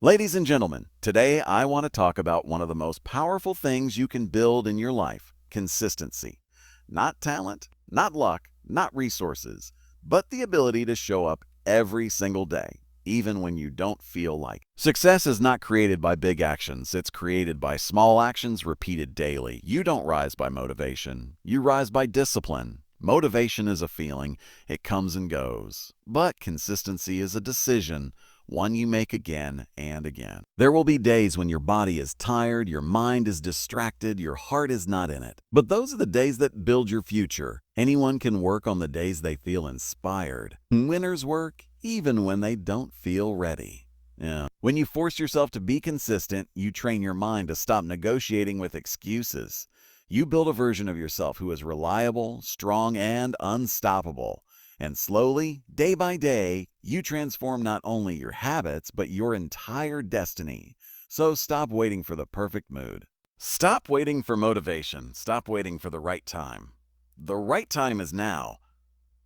Ladies and gentlemen, today I want to talk about one of the most powerful things you can build in your life: consistency. Not talent, not luck, not resources, but the ability to show up every single day, even when you don't feel like it. Success is not created by big actions, it's created by small actions repeated daily. You don't rise by motivation, you rise by discipline. Motivation is a feeling, it comes and goes. But consistency is a decision, one you make again and again. There will be days when your body is tired, your mind is distracted, your heart is not in it. But those are the days that build your future. Anyone can work on the days they feel inspired. Winners work even when they don't feel ready. Yeah. When you force yourself to be consistent, you train your mind to stop negotiating with excuses. You build a version of yourself who is reliable, strong, and unstoppable. And slowly, day by day, you transform not only your habits, but your entire destiny. So stop waiting for the perfect mood. Stop waiting for motivation. Stop waiting for the right time. The right time is now.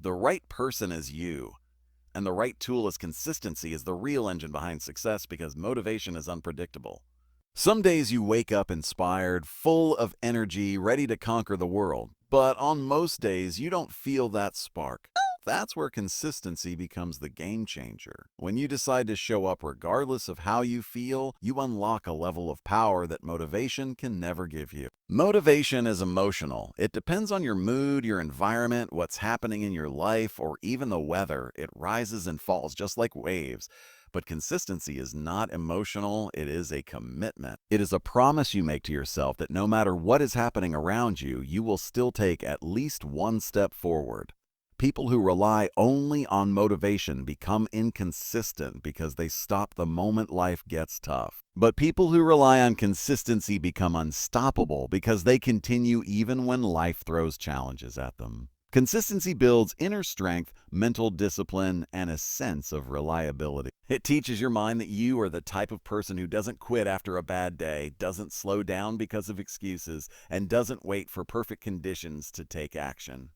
The right person is you. And the right tool is consistency is the real engine behind success, because motivation is unpredictable. Some days you wake up inspired, full of energy, ready to conquer the world. But on most days, you don't feel that spark. That's where consistency becomes the game changer. When you decide to show up regardless of how you feel, you unlock a level of power that motivation can never give you. Motivation is emotional. It depends on your mood, your environment, what's happening in your life, or even the weather. It rises and falls just like waves. But consistency is not emotional, it is a commitment. It is a promise you make to yourself that no matter what is happening around you, you will still take at least one step forward. People who rely only on motivation become inconsistent because they stop the moment life gets tough. But people who rely on consistency become unstoppable because they continue even when life throws challenges at them. Consistency builds inner strength, mental discipline, and a sense of reliability. It teaches your mind that you are the type of person who doesn't quit after a bad day, doesn't slow down because of excuses, and doesn't wait for perfect conditions to take action.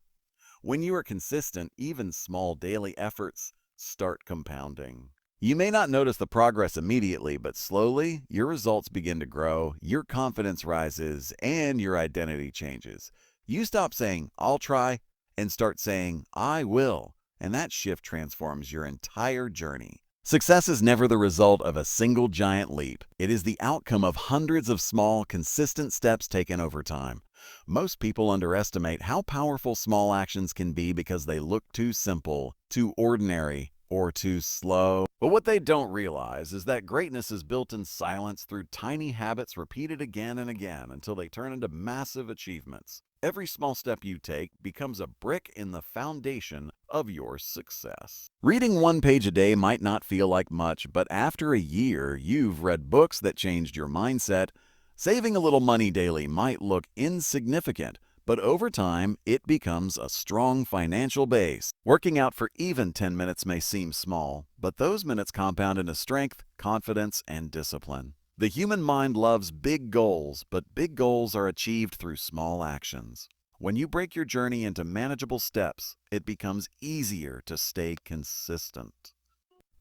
When you are consistent, even small daily efforts start compounding. You may not notice the progress immediately, but slowly, your results begin to grow, your confidence rises, and your identity changes. You stop saying, "I'll try," and start saying, "I will." And that shift transforms your entire journey. Success is never the result of a single giant leap. It is the outcome of hundreds of small, consistent steps taken over time. Most people underestimate how powerful small actions can be because they look too simple, too ordinary, or too slow. But what they don't realize is that greatness is built in silence through tiny habits repeated again and again until they turn into massive achievements. Every small step you take becomes a brick in the foundation of your success. Reading one page a day might not feel like much, but after a year, you've read books that changed your mindset. Saving a little money daily might look insignificant, but over time, it becomes a strong financial base. Working out for even 10 minutes may seem small, but those minutes compound into strength, confidence, and discipline. The human mind loves big goals, but big goals are achieved through small actions. When you break your journey into manageable steps, it becomes easier to stay consistent.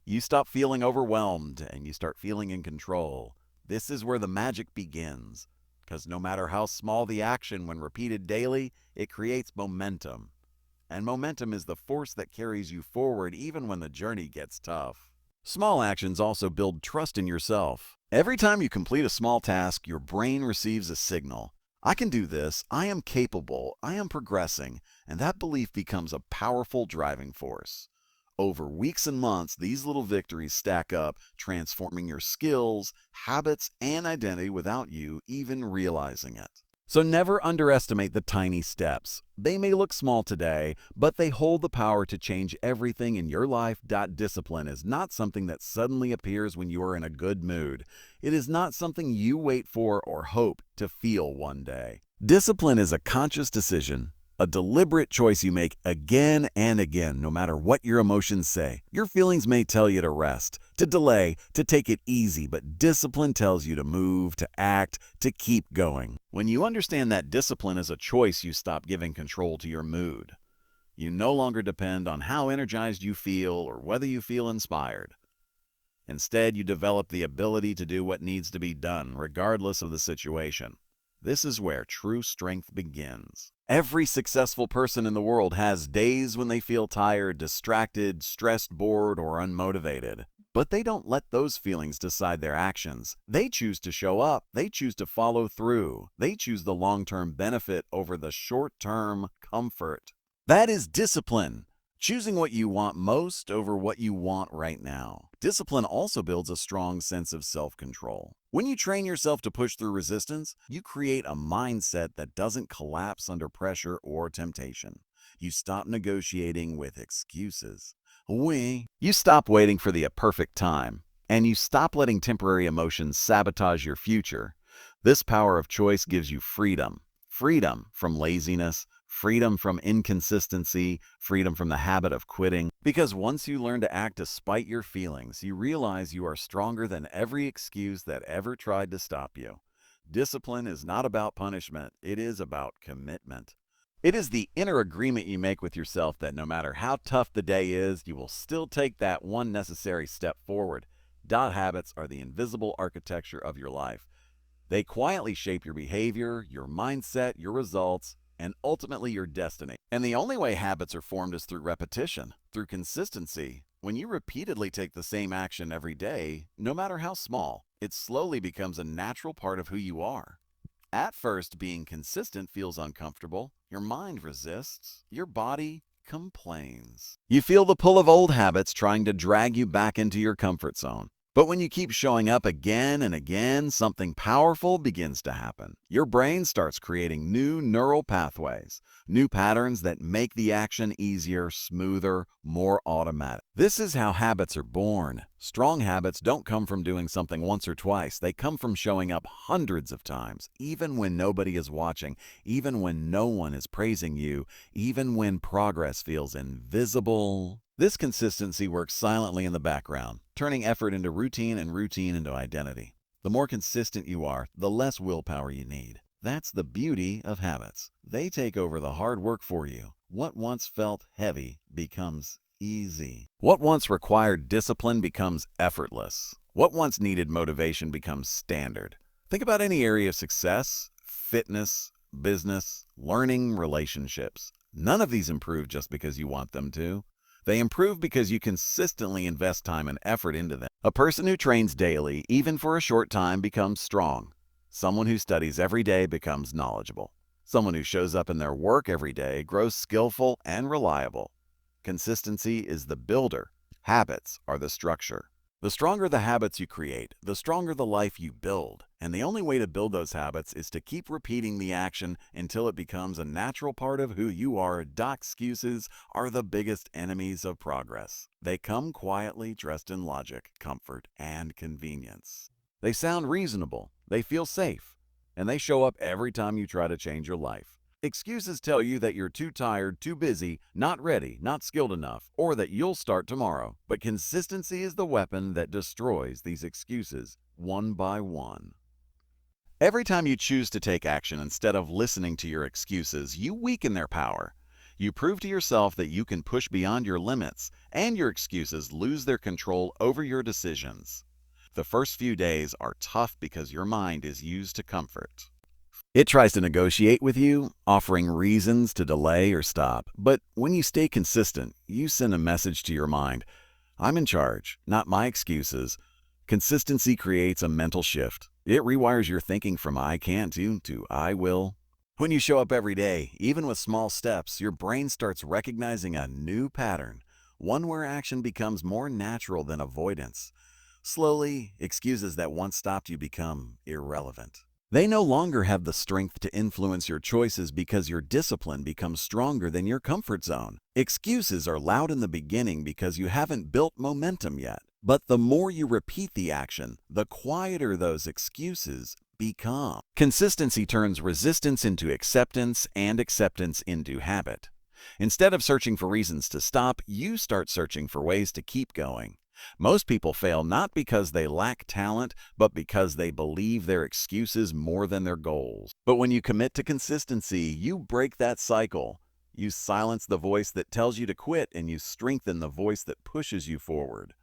You stop feeling overwhelmed and you start feeling in control. This is where the magic begins, because no matter how small the action, when repeated daily, it creates momentum. And momentum is the force that carries you forward even when the journey gets tough. Small actions also build trust in yourself. Every time you complete a small task, your brain receives a signal. I can do this, I am capable, I am progressing, and that belief becomes a powerful driving force. Over weeks and months, these little victories stack up, transforming your skills, habits, and identity without you even realizing it. So never underestimate the tiny steps. They may look small today, but they hold the power to change everything in your life. Discipline is not something that suddenly appears when you are in a good mood. It is not something you wait for or hope to feel one day. Discipline is a conscious decision, a deliberate choice you make again and again, no matter what your emotions say. Your feelings may tell you to rest, to delay, to take it easy, but discipline tells you to move, to act, to keep going. When you understand that discipline is a choice, you stop giving control to your mood. You no longer depend on how energized you feel or whether you feel inspired. Instead, you develop the ability to do what needs to be done, regardless of the situation. This is where true strength begins. Every successful person in the world has days when they feel tired, distracted, stressed, bored, or unmotivated. But they don't let those feelings decide their actions. They choose to show up. They choose to follow through. They choose the long-term benefit over the short-term comfort. That is discipline. Choosing what you want most over what you want right now. Discipline also builds a strong sense of self-control. When you train yourself to push through resistance, you create a mindset that doesn't collapse under pressure or temptation. You stop negotiating with excuses. You stop waiting for the perfect time, and you stop letting temporary emotions sabotage your future. This power of choice gives you freedom. Freedom from laziness, freedom from inconsistency, freedom from the habit of quitting. Because once you learn to act despite your feelings, you realize you are stronger than every excuse that ever tried to stop you. Discipline is not about punishment, it is about commitment. It is the inner agreement you make with yourself that no matter how tough the day is, you will still take that one necessary step forward. Habits are the invisible architecture of your life. They quietly shape your behavior, your mindset, your results, and ultimately your destiny. And the only way habits are formed is through repetition, through consistency. When you repeatedly take the same action every day, no matter how small, it slowly becomes a natural part of who you are. At first, being consistent feels uncomfortable. Your mind resists. Your body complains. You feel the pull of old habits trying to drag you back into your comfort zone. But when you keep showing up again and again, something powerful begins to happen. Your brain starts creating new neural pathways, new patterns that make the action easier, smoother, more automatic. This is how habits are born. Strong habits don't come from doing something once or twice. They come from showing up hundreds of times, even when nobody is watching, even when no one is praising you, even when progress feels invisible. This consistency works silently in the background, turning effort into routine and routine into identity. The more consistent you are, the less willpower you need. That's the beauty of habits. They take over the hard work for you. What once felt heavy becomes easy. What once required discipline becomes effortless. What once needed motivation becomes standard. Think about any area of success, fitness, business, learning, relationships. None of these improve just because you want them to. They improve because you consistently invest time and effort into them. A person who trains daily, even for a short time, becomes strong. Someone who studies every day becomes knowledgeable. Someone who shows up in their work every day grows skillful and reliable. Consistency is the builder. Habits are the structure. The stronger the habits you create, the stronger the life you build. And the only way to build those habits is to keep repeating the action until it becomes a natural part of who you are. Excuses are the biggest enemies of progress. They come quietly dressed in logic, comfort, and convenience. They sound reasonable, they feel safe, and they show up every time you try to change your life. Excuses tell you that you're too tired, too busy, not ready, not skilled enough, or that you'll start tomorrow. But consistency is the weapon that destroys these excuses one by one. Every time you choose to take action instead of listening to your excuses, you weaken their power. You prove to yourself that you can push beyond your limits, and your excuses lose their control over your decisions. The first few days are tough because your mind is used to comfort. It tries to negotiate with you, offering reasons to delay or stop. But when you stay consistent, you send a message to your mind. I'm in charge, not my excuses. Consistency creates a mental shift. It rewires your thinking from I can't to I will. When you show up every day, even with small steps, your brain starts recognizing a new pattern, one where action becomes more natural than avoidance. Slowly, excuses that once stopped you become irrelevant. They no longer have the strength to influence your choices because your discipline becomes stronger than your comfort zone. Excuses are loud in the beginning because you haven't built momentum yet. But the more you repeat the action, the quieter those excuses become. Consistency turns resistance into acceptance and acceptance into habit. Instead of searching for reasons to stop, you start searching for ways to keep going. Most people fail not because they lack talent, but because they believe their excuses more than their goals. But when you commit to consistency, you break that cycle. You silence the voice that tells you to quit, and you strengthen the voice that pushes you forward.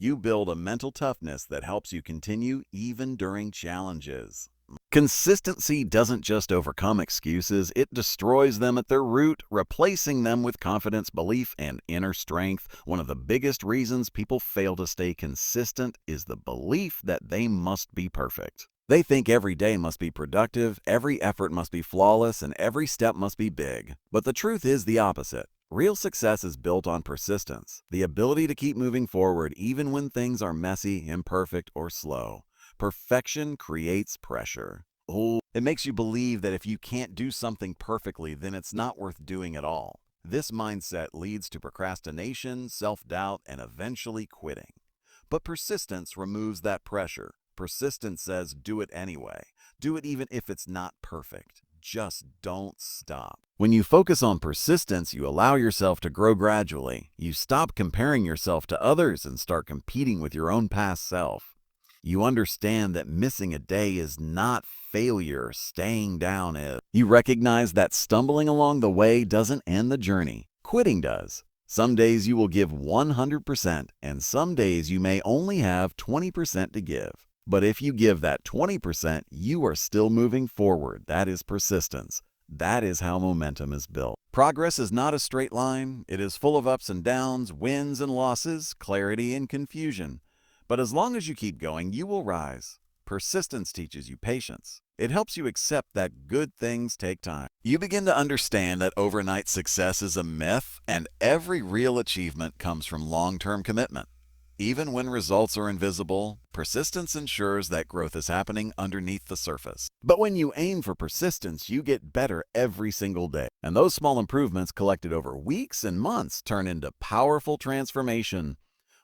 You build a mental toughness that helps you continue even during challenges. Consistency doesn't just overcome excuses, it destroys them at their root, replacing them with confidence, belief, and inner strength. One of the biggest reasons people fail to stay consistent is the belief that they must be perfect. They think every day must be productive, every effort must be flawless, and every step must be big. But the truth is the opposite. Real success is built on persistence, the ability to keep moving forward even when things are messy, imperfect, or slow. Perfection creates pressure. It makes you believe that if you can't do something perfectly, then it's not worth doing at all. This mindset leads to procrastination, self-doubt, and eventually quitting. But persistence removes that pressure. Persistence says, do it anyway. Do it even if it's not perfect. Just don't stop. When you focus on persistence, you allow yourself to grow gradually. You stop comparing yourself to others and start competing with your own past self. You understand that missing a day is not failure, staying down is. You recognize that stumbling along the way doesn't end the journey. Quitting does. Some days you will give 100%, and some days you may only have 20% to give. But if you give that 20%, you are still moving forward. That is persistence. That is how momentum is built. Progress is not a straight line. It is full of ups and downs, wins and losses, clarity and confusion. But as long as you keep going, you will rise. Persistence teaches you patience. It helps you accept that good things take time. You begin to understand that overnight success is a myth, and every real achievement comes from long-term commitment. Even when results are invisible, persistence ensures that growth is happening underneath the surface. But when you aim for persistence, you get better every single day. And those small improvements collected over weeks and months turn into powerful transformation.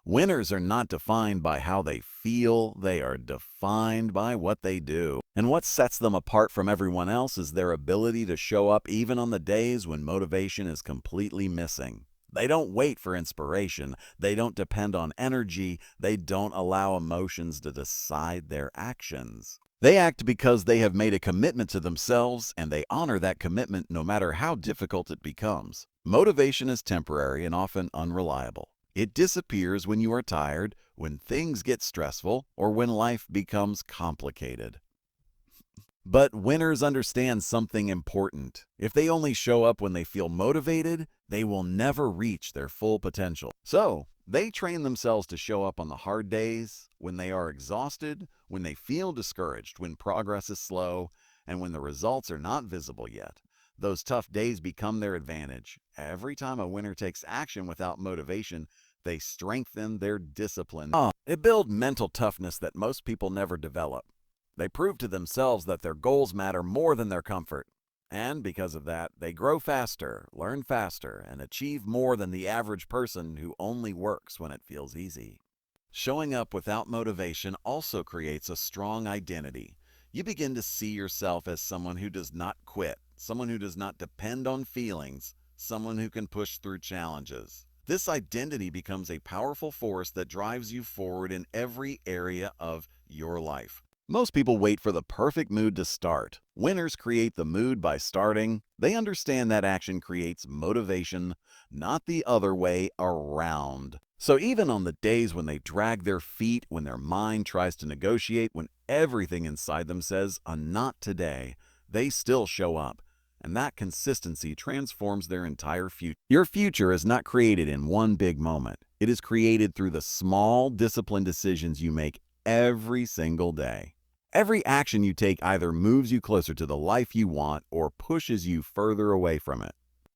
Winners are not defined by how they feel, they are defined by what they do. And what sets them apart from everyone else is their ability to show up even on the days when motivation is completely missing. They don't wait for inspiration, they don't depend on energy, they don't allow emotions to decide their actions. They act because they have made a commitment to themselves, and they honor that commitment no matter how difficult it becomes. Motivation is temporary and often unreliable. It disappears when you are tired, when things get stressful, or when life becomes complicated. But winners understand something important. If they only show up when they feel motivated, they will never reach their full potential. So, they train themselves to show up on the hard days, when they are exhausted, when they feel discouraged, when progress is slow, and when the results are not visible yet. Those tough days become their advantage. Every time a winner takes action without motivation, they strengthen their discipline. They build mental toughness that most people never develop. They prove to themselves that their goals matter more than their comfort. And because of that, they grow faster, learn faster, and achieve more than the average person who only works when it feels easy. Showing up without motivation also creates a strong identity. You begin to see yourself as someone who does not quit, someone who does not depend on feelings, someone who can push through challenges. This identity becomes a powerful force that drives you forward in every area of your life. Most people wait for the perfect mood to start. Winners create the mood by starting. They understand that action creates motivation, not the other way around. So even on the days when they drag their feet, when their mind tries to negotiate, when everything inside them says, not today, they still show up. And that consistency transforms their entire future. Your future is not created in one big moment. It is created through the small, disciplined decisions you make every single day. Every action you take either moves you closer to the life you want or pushes you further away from it.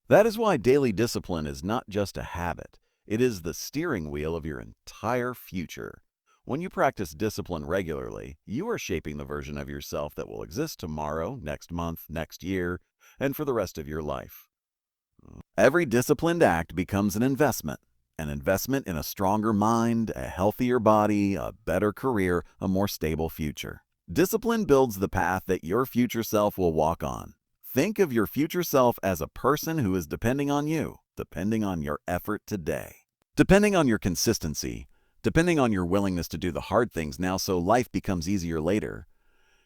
That is why daily discipline is not just a habit. It is the steering wheel of your entire future. When you practice discipline regularly, you are shaping the version of yourself that will exist tomorrow, next month, next year, and for the rest of your life. Every disciplined act becomes an investment in a stronger mind, a healthier body, a better career, a more stable future. Discipline builds the path that your future self will walk on. Think of your future self as a person who is depending on you, depending on your effort today, depending on your consistency, depending on your willingness to do the hard things now so life becomes easier later.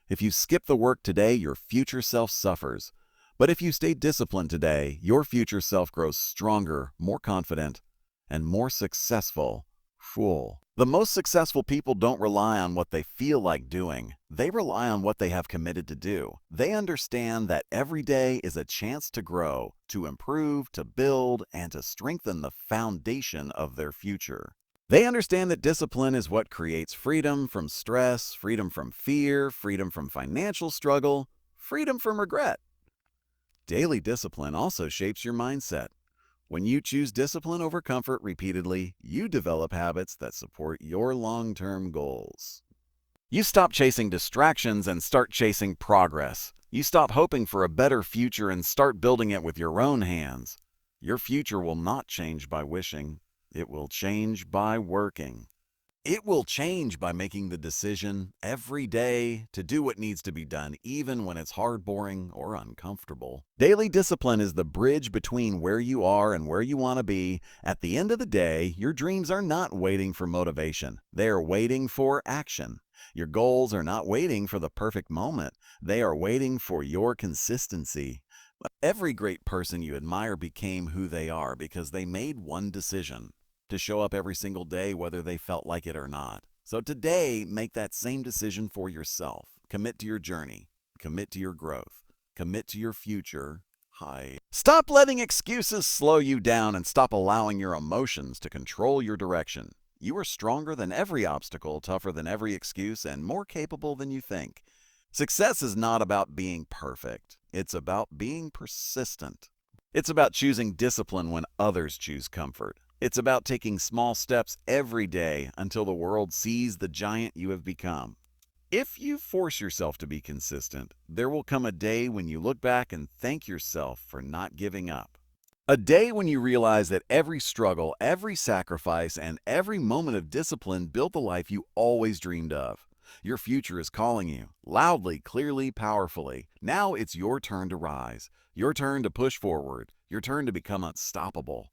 If you skip the work today, your future self suffers. But if you stay disciplined today, your future self grows stronger, more confident, and more successful Fool. The most successful people don't rely on what they feel like doing. They rely on what they have committed to do. They understand that every day is a chance to grow, to improve, to build, and to strengthen the foundation of their future. They understand that discipline is what creates freedom from stress, freedom from fear, freedom from financial struggle, freedom from regret. Daily discipline also shapes your mindset. When you choose discipline over comfort repeatedly, you develop habits that support your long-term goals. You stop chasing distractions and start chasing progress. You stop hoping for a better future and start building it with your own hands. Your future will not change by wishing. It will change by working. It will change by making the decision every day to do what needs to be done, even when it's hard, boring, or uncomfortable. Daily discipline is the bridge between where you are and where you want to be. At the end of the day, your dreams are not waiting for motivation. They are waiting for action. Your goals are not waiting for the perfect moment. They are waiting for your consistency. Every great person you admire became who they are because they made one decision: to show up every single day whether they felt like it or not. So today, make that same decision for yourself. Commit to your journey. Commit to your growth. Commit to your future. Stop letting excuses slow you down and stop allowing your emotions to control your direction. You are stronger than every obstacle, tougher than every excuse, and more capable than you think. Success is not about being perfect. It's about being persistent. It's about choosing discipline when others choose comfort. It's about taking small steps every day until the world sees the giant you have become. If you force yourself to be consistent, there will come a day when you look back and thank yourself for not giving up. A day when you realize that every struggle, every sacrifice, and every moment of discipline built the life you always dreamed of. Your future is calling you, loudly, clearly, powerfully. Now it's your turn to rise, your turn to push forward, your turn to become unstoppable.